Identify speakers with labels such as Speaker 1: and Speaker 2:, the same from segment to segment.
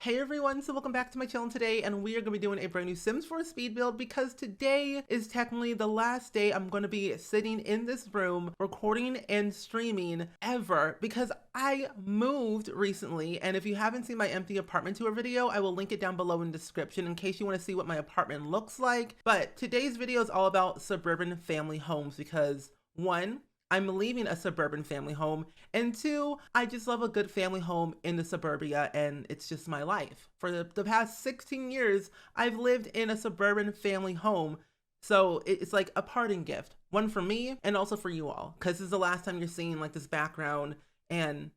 Speaker 1: Hey everyone, so welcome back to my channel today, and we are going to be doing a brand new Sims 4 speed build because today is technically the last day I'm going to be sitting in this room recording and streaming ever because I moved recently. And if you haven't seen my empty apartment tour video, I will link it down below in the description in case you want to see what my apartment looks like. But today's video is all about suburban family homes because one, I'm leaving a suburban family home, and two, I just love a good family home in the suburbia, and it's just my life. For the past 16 years, I've lived in a suburban family home, so it's like a parting gift. One for me, and also for you all, because this is the last time you're seeing like this background and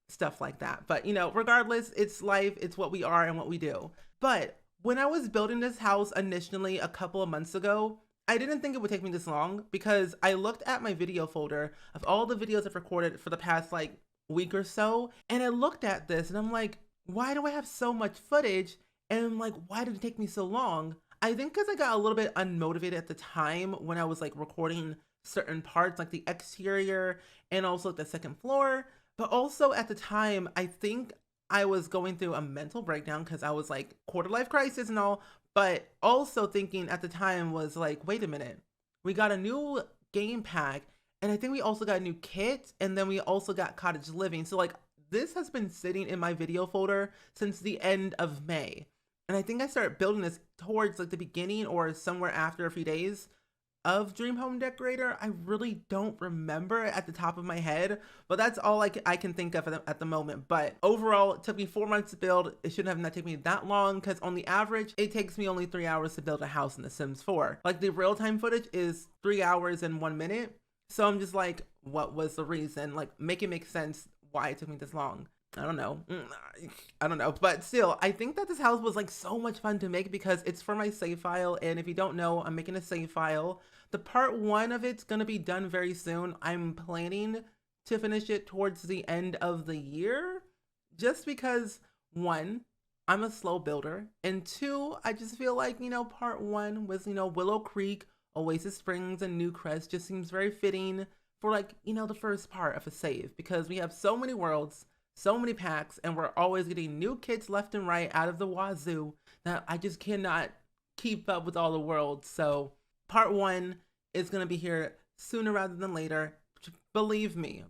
Speaker 1: stuff like that. But you know, regardless, it's life, it's what we are and what we do. But when I was building this house initially a couple of months ago, I didn't think it would take me this long because I looked at my video folder of all the videos I've recorded for the past like week or so, and I looked at this and I'm like, why do I have so much footage? And I'm like, why did it take me so long? I think because I got a little bit unmotivated at the time when I was like recording certain parts, like the exterior and also the second floor. But also at the time, I think I was going through a mental breakdown because I was like quarter life crisis and all, but also thinking at the time was like, wait a minute, we got a new game pack, and I think we also got a new kit, and then we also got cottage living. So like this has been sitting in my video folder since the end of May. And I think I started building this towards like the beginning or somewhere after a few days of Dream Home Decorator. I really don't remember at the top of my head, but that's all I can think of at the moment. But overall, it took me 4 months to build. It shouldn't have not taken me that long because on the average, it takes me only 3 hours to build a house in The Sims 4. Like the real-time footage is 3 hours and 1 minute. So I'm just like, what was the reason? Like, make it make sense why it took me this long. I don't know. I don't know. But still, I think that this house was like so much fun to make because it's for my save file. And if you don't know, I'm making a save file. The part 1 of it's going to be done very soon. I'm planning to finish it towards the end of the year just because 1, I'm a slow builder. And 2, I just feel like, you know, part 1 was, you know, Willow Creek, Oasis Springs, and Newcrest just seems very fitting for like, you know, the first part of a save because we have so many worlds, so many packs, and we're always getting new kits left and right out of the wazoo that I just cannot keep up with all the worlds. So part 1 is going to be here sooner rather than later. Believe me,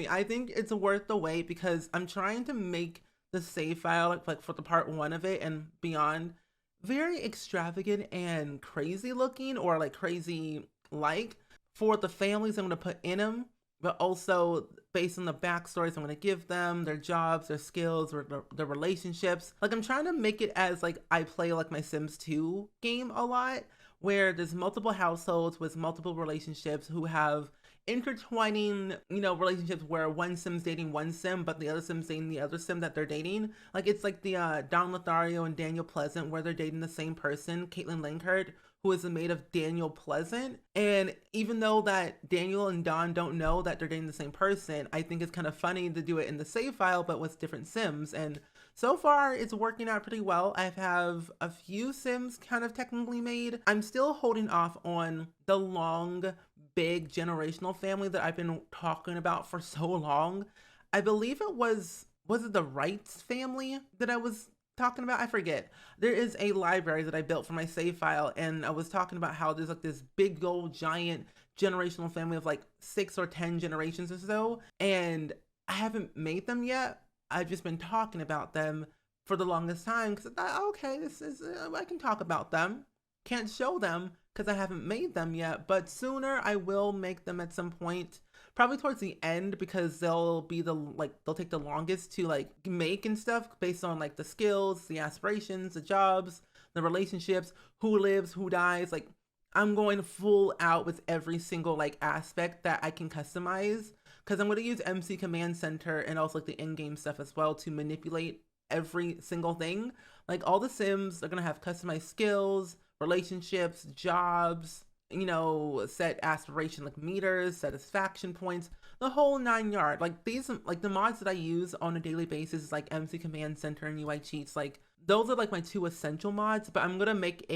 Speaker 1: I think it's worth the wait because I'm trying to make the save file like for the part 1 of it and beyond very extravagant and crazy looking, or like crazy like, for the families I'm going to put in them, but also based on the backstories I'm going to give them, their jobs, their skills, or their relationships. Like I'm trying to make it as like I play like my Sims 2 game a lot, where there's multiple households with multiple relationships who have intertwining, you know, relationships where one Sim's dating one Sim, but the other Sim's dating the other Sim that they're dating. Like it's like the Don Lothario and Daniel Pleasant, where they're dating the same person, Caitlin Langkert, who is the maid of Daniel Pleasant. And even though that Daniel and Don don't know that they're dating the same person, I think it's kind of funny to do it in the save file, but with different Sims. And so far, it's working out pretty well. I have a few Sims kind of technically made. I'm still holding off on the long, big generational family that I've been talking about for so long. I believe it was it the Wrights family that I was talking about? I forget. There is a library that I built for my save file, and I was talking about how there's like this big old giant generational family of like 6 or 10 generations or so, and I haven't made them yet. I've just been talking about them for the longest time because I thought, okay, this is I can talk about them. Can't show them because I haven't made them yet, but sooner I will make them at some point, probably towards the end, because they'll be they'll take the longest to like make and stuff based on like the skills, the aspirations, the jobs, the relationships, who lives, who dies. Like I'm going full out with every single like aspect that I can customize, because I'm going to use MC Command Center and also like the in-game stuff as well to manipulate every single thing. Like all the Sims are going to have customized skills, relationships, jobs, you know, set aspiration like meters, satisfaction points, the whole 9 yard. Like these, like the mods that I use on a daily basis is like MC Command Center and UI cheats. Like those are like my 2 essential mods, but I'm going to make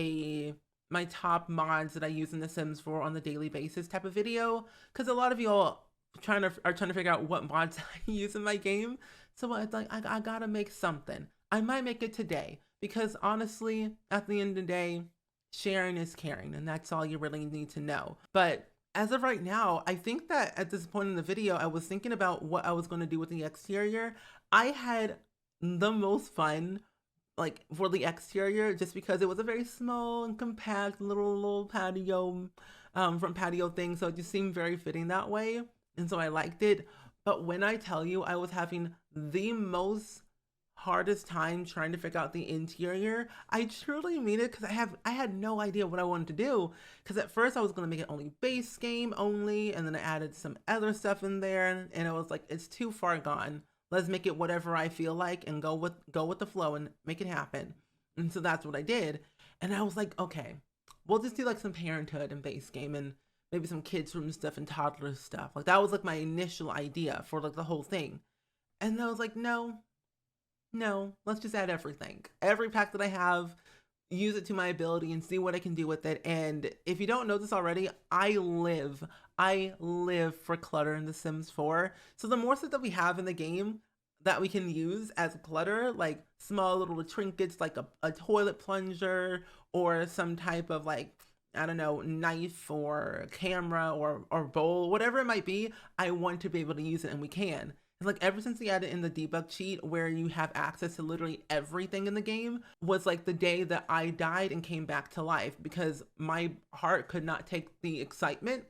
Speaker 1: my top mods that I use in The Sims 4 on the daily basis type of video, because a lot of y'all are trying to figure out what mods I use in my game. So it's like I gotta make something. I might make it today because honestly, at the end of the day, sharing is caring, and that's all you really need to know. But as of right now, I think that at this point in the video, I was thinking about what I was going to do with the exterior. I had the most fun like for the exterior just because it was a very small and compact little patio front patio thing, so it just seemed very fitting that way, and so I liked it. But when I tell you I was having the most hardest time trying to figure out the interior, I truly mean it, because I had no idea what I wanted to do. Because at first I was going to make it only base game only, and then I added some other stuff in there, and it was like, it's too far gone. Let's make it whatever I feel like and go with the flow and make it happen. And so that's what I did. And I was like, okay, we'll just do like some parenthood and base game and maybe some kids room stuff and toddler stuff. Like that was like my initial idea for like the whole thing. And I was like, no, let's just add everything. Every pack that I have, use it to my ability and see what I can do with it. And if you don't know this already, I live for clutter in The Sims 4. So the more stuff that we have in the game that we can use as clutter, like small little trinkets like a toilet plunger or some type of like, I don't know, knife or camera or bowl, whatever it might be, I want to be able to use it, and we can. Like ever since we added in the debug cheat where you have access to literally everything in the game was like the day that I died and came back to life, because my heart could not take the excitement,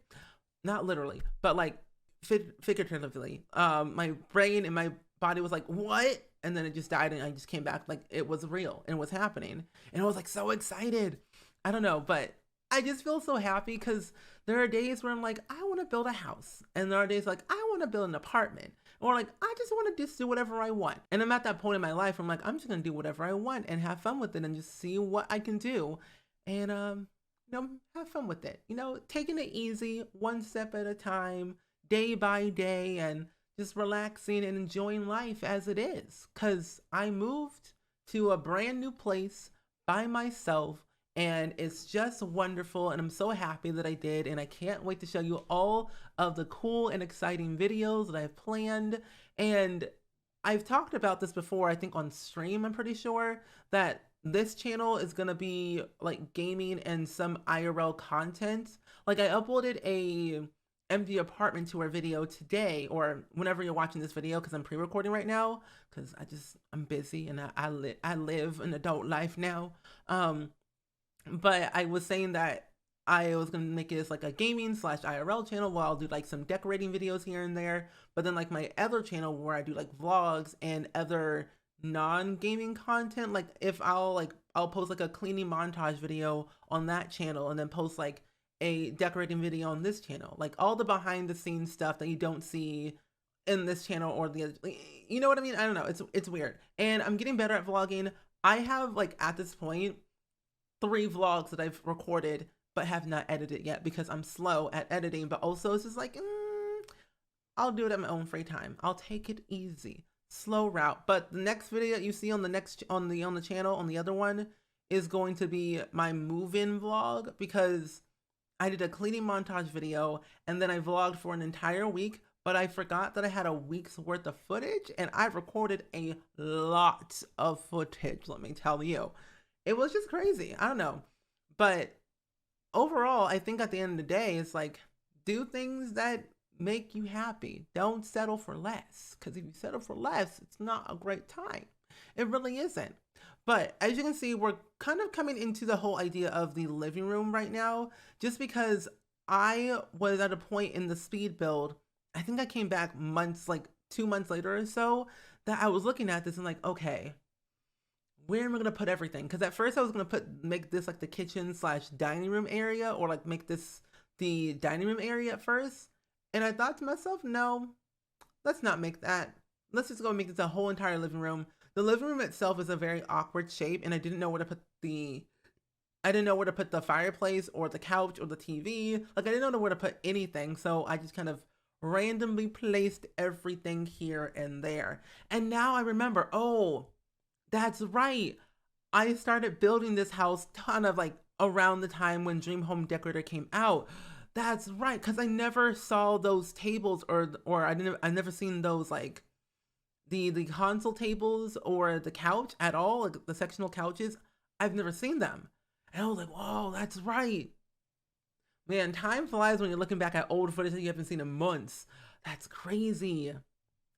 Speaker 1: not literally, but like figuratively. My brain and my body was like, what? And then it just died and I just came back like it was real and was happening. And I was like so excited. I don't know, but I just feel so happy because there are days where I'm like, I want to build a house. And there are days like, I want to build an apartment. Or like, I just want to just do whatever I want. And I'm at that point in my life where I'm like, I'm just going to do whatever I want and have fun with it and just see what I can do. And, have fun with it. Taking it easy, one step at a time, day by day, and just relaxing and enjoying life as it is. Because I moved to a brand new place by myself, and it's just wonderful, and I'm so happy that I did, and I can't wait to show you all of the cool and exciting videos that I've planned. And I've talked about this before, I think on stream, I'm pretty sure, that this channel is gonna be like gaming and some IRL content. Like I uploaded a empty apartment tour video today, or whenever you're watching this video, because I'm pre-recording right now, because I'm busy and I live an adult life now. But I was saying that I was going to make it as like a gaming / IRL channel where I'll do like some decorating videos here and there. But then like my other channel where I do like vlogs and other non-gaming content, like if I'll post like a cleaning montage video on that channel and then post like a decorating video on this channel. Like all the behind the scenes stuff that you don't see in this channel or the other, you know what I mean? I don't know. It's weird. And I'm getting better at vlogging. I have like at this point 3 vlogs that I've recorded but have not edited yet because I'm slow at editing, but also it's just like, I'll do it at my own free time. I'll take it easy, slow route. But the next video you see on the channel, on the other one, is going to be my move-in vlog, because I did a cleaning montage video and then I vlogged for an entire week, but I forgot that I had a week's worth of footage, and I recorded a lot of footage, let me tell you. It was just crazy. I don't know. But overall, I think at the end of the day, it's like, do things that make you happy. Don't settle for less. Because if you settle for less, it's not a great time. It really isn't. But as you can see, we're kind of coming into the whole idea of the living room right now, just because I was at a point in the speed build, I think I came back like 2 months later or so, that I was looking at this and like, okay, where am I gonna put everything? Because at first I was gonna make this like the kitchen / dining room area, or like make this the dining room area at first. And I thought to myself, no, let's not make that. Let's just go make this a whole entire living room. The living room itself is a very awkward shape, and I didn't know where to put the fireplace or the couch or the TV. Like I didn't know where to put anything, so I just kind of randomly placed everything here and there. And now I remember, oh, that's right. I started building this house kind of like around the time when Dream Home Decorator came out. That's right, because I never saw those tables or I never seen those like the console tables or the couch at all, like the sectional couches, I've never seen them. And I was like, whoa, that's right. Man, time flies when you're looking back at old footage that you haven't seen in months. That's crazy.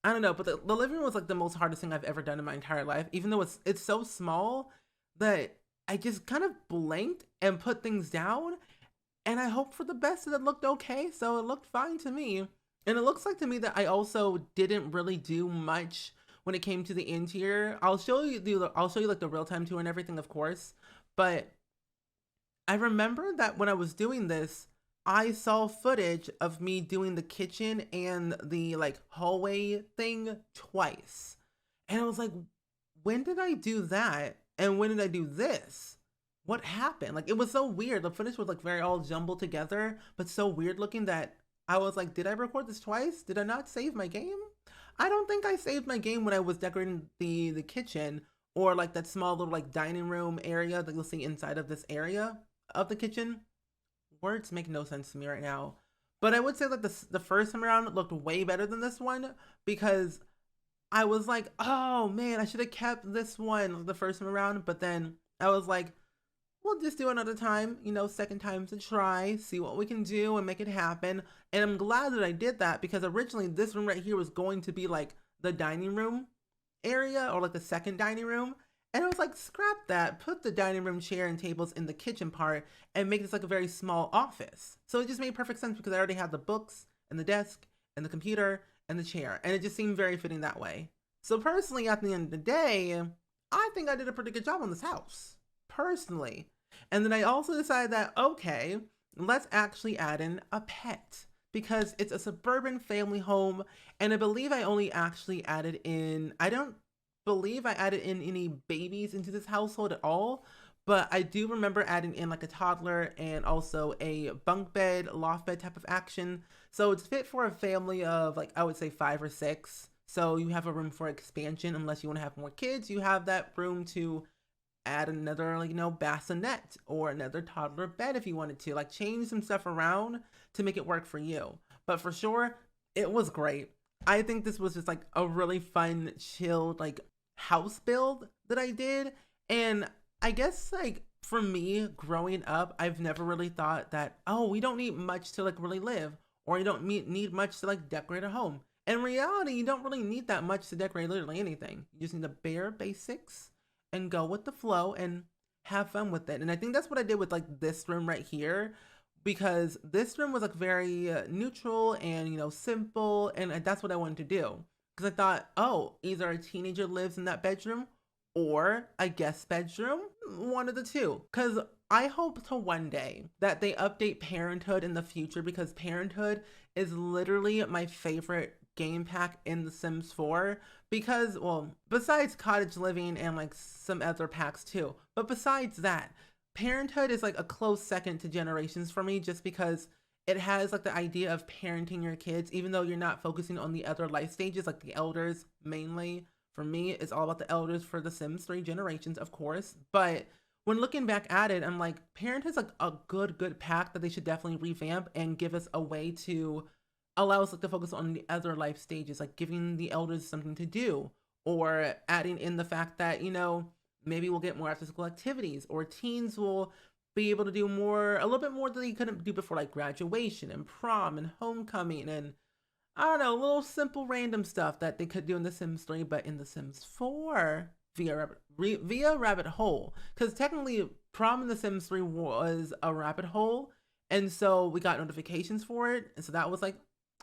Speaker 1: I don't know, but the living room was like the most hardest thing I've ever done in my entire life, even though it's so small that I just kind of blinked and put things down, and I hoped for the best that it looked okay, so it looked fine to me. And it looks like to me that I also didn't really do much when it came to the interior. I'll show you like the real-time tour and everything, of course, but I remember that when I was doing this, I saw footage of me doing the kitchen and the like hallway thing twice. And I was like, when did I do that? And when did I do this? What happened? Like, it was so weird. The footage was like very all jumbled together, but so weird looking that I was like, did I record this twice? Did I not save my game? I don't think I saved my game when I was decorating the kitchen, or like that small little like dining room area that you'll see inside of this area of the kitchen. Words make no sense to me right now. But I would say that the first time around looked way better than this one, because I was like, oh man, I should have kept this one the first time around. But then I was like, we'll just do another time, you know, second time's a try, see what we can do and make it happen. And I'm glad that I did that, because originally this room right here was going to be like the dining room area, or like the second dining room. And I was like, scrap that, put the dining room chair and tables in the kitchen part and make this like a very small office. So it just made perfect sense, because I already had the books and the desk and the computer and the chair, and it just seemed very fitting that way. So personally, at the end of the day, I think I did a pretty good job on this house, personally. And then I also decided that, okay, let's actually add in a pet, because it's a suburban family home. And I believe I only actually added in, I don't believe I added in any babies into this household at all, but I do remember adding in like a toddler and also a bunk bed, loft bed type of action. So it's fit for a family of like, I would say 5 or 6. So you have a room for expansion. Unless you want to have more kids, you have that room to add another, like, you know, bassinet or another toddler bed if you wanted to, like, change some stuff around to make it work for you. But for sure, it was great. I think this was just like a really fun, chilled, like, house build that I did. And I guess, like, for me growing up, I've never really thought that, oh, we don't need much to like really live, or you don't need much to like decorate a home. In reality, you don't really need that much to decorate literally anything. You just need the bare basics and go with the flow and have fun with it. And I think that's what I did with like this room right here, because this room was like very neutral and, you know, simple, and that's what I wanted to do. Because I thought, oh, either a teenager lives in that bedroom or a guest bedroom, one of the two. Because I hope to one day that they update Parenthood in the future, because Parenthood is literally my favorite game pack in The Sims 4, because, well, besides cottage living and like some other packs too, but besides that, Parenthood is like a close second to Generations for me, just because it has like the idea of parenting your kids, even though you're not focusing on the other life stages, like the elders mainly. For me, it's all about the elders for The Sims 3 Generations, of course. But when looking back at it, I'm like, Parenthood's like a good pack that they should definitely revamp and give us a way to allow us like to focus on the other life stages, like giving the elders something to do, or adding in the fact that, you know, maybe we'll get more after school activities, or teens will be able to do more, a little bit more than they couldn't do before, like graduation and prom and homecoming and, I don't know, little simple random stuff that they could do in The Sims 3, but in The Sims 4 via rabbit hole. Because technically, prom in The Sims 3 was a rabbit hole, and so we got notifications for it, and so that was like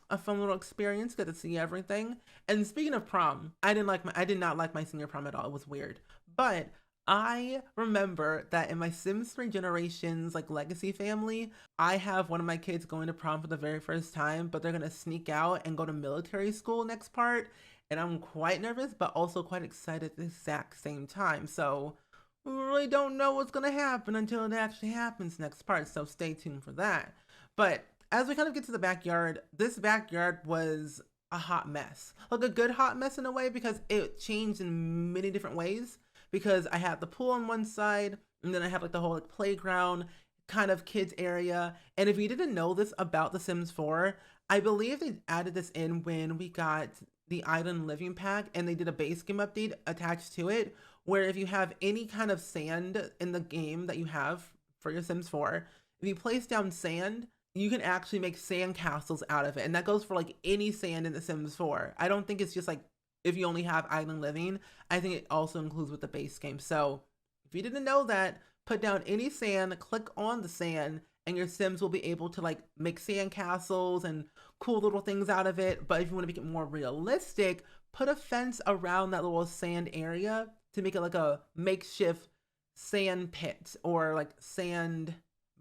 Speaker 1: a fun little experience, get to see everything. And speaking of prom, I did not like my senior prom at all. It was weird. But I remember that in my Sims 3 Generations like legacy family, I have one of my kids going to prom for the very first time, but they're gonna sneak out and go to military school next part. And I'm quite nervous, but also quite excited at the exact same time. So we really don't know what's gonna happen until it actually happens next part. So stay tuned for that. But as we kind of get to the backyard, this backyard was a hot mess. Like a good hot mess in a way, because it changed in many different ways. Because I had the pool on one side, and then I had like the whole like playground kind of kids area. And if you didn't know this about The Sims 4, I believe they added this in when we got the Island Living Pack, and they did a base game update attached to it, where if you have any kind of sand in the game that you have for your Sims 4, if you place down sand, you can actually make sand castles out of it. And that goes for like any sand in the Sims 4. I don't think it's just like if you only have Island Living. I think it also includes with the base game. So if you didn't know that, put down any sand, click on the sand, and your Sims will be able to like make sand castles and cool little things out of it. But if you want to make it more realistic, put a fence around that little sand area to make it like a makeshift sand pit or like sand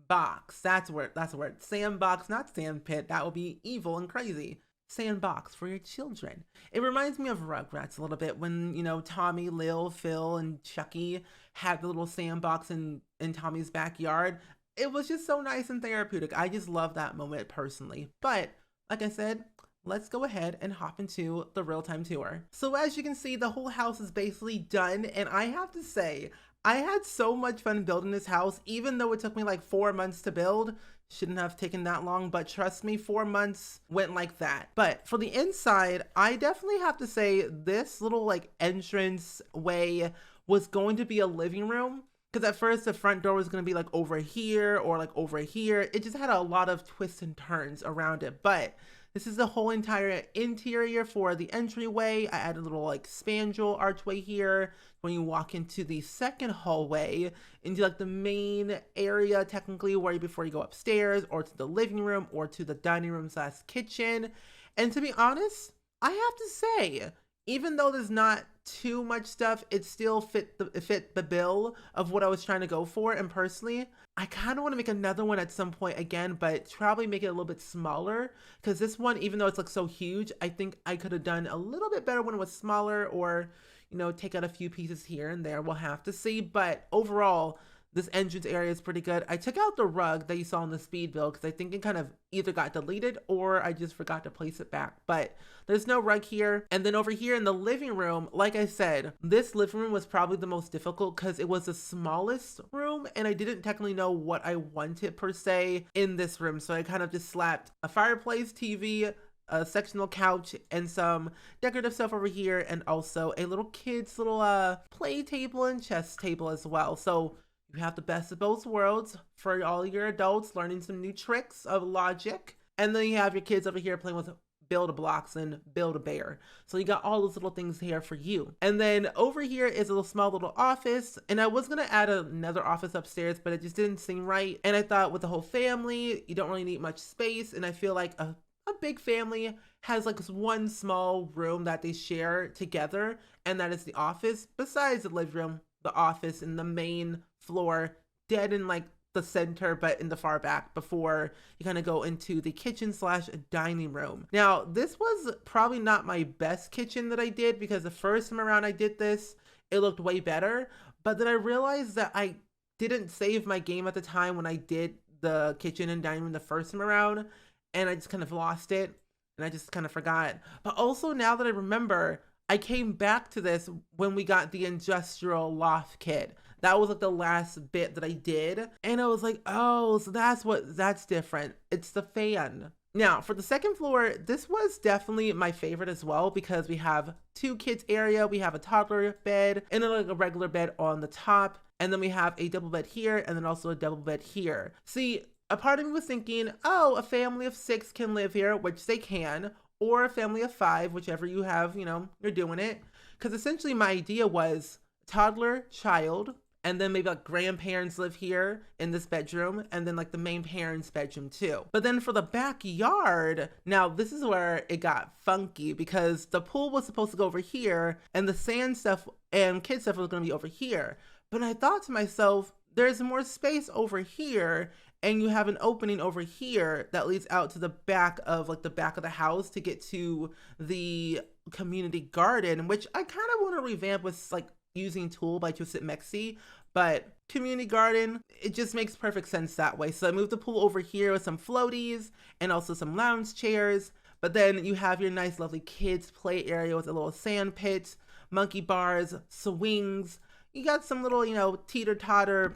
Speaker 1: box. That's the word. Sandbox, not sand pit. That would be evil and crazy. Sandbox for your children. It reminds me of Rugrats a little bit when, you know, Tommy, Lil, Phil, and Chucky had the little sandbox in Tommy's backyard. It was just so nice and therapeutic. I just love that moment personally. But like I said, let's go ahead and hop into the real-time tour. So as you can see, the whole house is basically done, and I have to say, I had so much fun building this house, even though it took me like 4 months to build. Shouldn't have taken that long, but trust me, 4 months went like that. But for the inside, I definitely have to say this little like entrance way was going to be a living room. Because at first the front door was going to be like over here or like over here. It just had a lot of twists and turns around it. But this is the whole entire interior for the entryway. I added a little like spandrel archway here. When you walk into the second hallway, into like the main area technically before you go upstairs or to the living room or to the dining room / kitchen. And to be honest, I have to say, even though there's not too much stuff, it still fit the bill of what I was trying to go for. And personally, I kind of want to make another one at some point again, but probably make it a little bit smaller, because this one, even though it's like so huge, I think I could have done a little bit better when it was smaller, or, you know, take out a few pieces here and there. We'll have to see. But overall, this entrance area is pretty good. I took out the rug that you saw in the speed build because I think it kind of either got deleted or I just forgot to place it back. But there's no rug here. And then over here in the living room, like I said, this living room was probably the most difficult because it was the smallest room and I didn't technically know what I wanted per se in this room. So I kind of just slapped a fireplace, TV, a sectional couch, and some decorative stuff over here, and also a little kid's little play table and chess table as well. So you have the best of both worlds for all your adults learning some new tricks of logic. And then you have your kids over here playing with Build-A-Blocks and Build-A-Bear. So you got all those little things here for you. And then over here is a little small little office. And I was going to add another office upstairs, but it just didn't seem right. And I thought with the whole family, you don't really need much space. And I feel like a big family has like this one small room that they share together. And that is the office, besides the living room, the office, and the main floor, dead in like the center but in the far back, before you kind of go into the kitchen / dining room. Now this was probably not my best kitchen that I did, because the first time around I did this, it looked way better, but then I realized that I didn't save my game at the time when I did the kitchen and dining room the first time around, and I just kind of lost it and I just kind of forgot. But also, now that I remember, I came back to this when we got the industrial loft kit. That was like the last bit that I did. And I was like, oh, so that's different. It's the fan. Now for the second floor, this was definitely my favorite as well, because we have 2 kids area. We have a toddler bed and then like a regular bed on the top. And then we have a double bed here and then also a double bed here. See, a part of me was thinking, oh, a family of 6 can live here, which they can, or a family of 5, whichever you have, you know, you're doing it. Because essentially my idea was toddler, child, and then maybe like grandparents live here in this bedroom, and then like the main parents' bedroom too. But then for the backyard, now this is where it got funky, because the pool was supposed to go over here and the sand stuff and kid stuff was going to be over here. But I thought to myself, there's more space over here, and you have an opening over here that leads out to the back of the house to get to the community garden, which I kind of want to revamp with like using Tool by Twisted Mexi, but community garden, it just makes perfect sense that way. So I moved the pool over here with some floaties and also some lounge chairs. But then you have your nice lovely kids play area with a little sand pit, monkey bars, swings. You got some little, you know, teeter-totter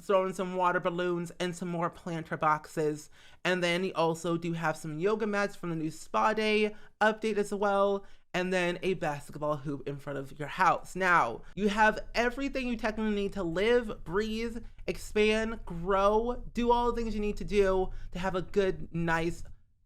Speaker 1: throw in some water balloons and some more planter boxes. And then you also do have some yoga mats from the new spa day update as well, and then a basketball hoop in front of your house. Now, you have everything you technically need to live, breathe, expand, grow, do all the things you need to do to have a good, nice,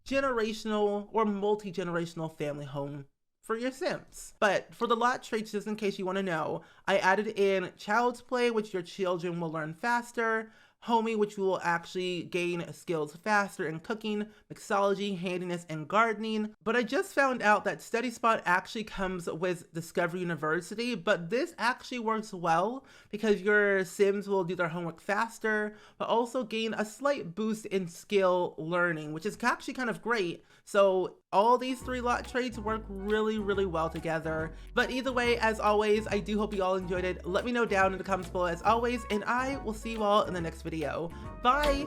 Speaker 1: generational or multi-generational family home for your Sims. But for the lot traits, just in case you want to know, I added in Child's Play, which your children will learn faster, Homey, which will actually gain skills faster in cooking, mixology, handiness, and gardening. But I just found out that Study Spot actually comes with Discovery University, but this actually works well because your Sims will do their homework faster, but also gain a slight boost in skill learning, which is actually kind of great. So all these 3 lot traits work really, really well together. But either way, as always, I do hope you all enjoyed it. Let me know down in the comments below as always, and I will see you all in the next video. Bye!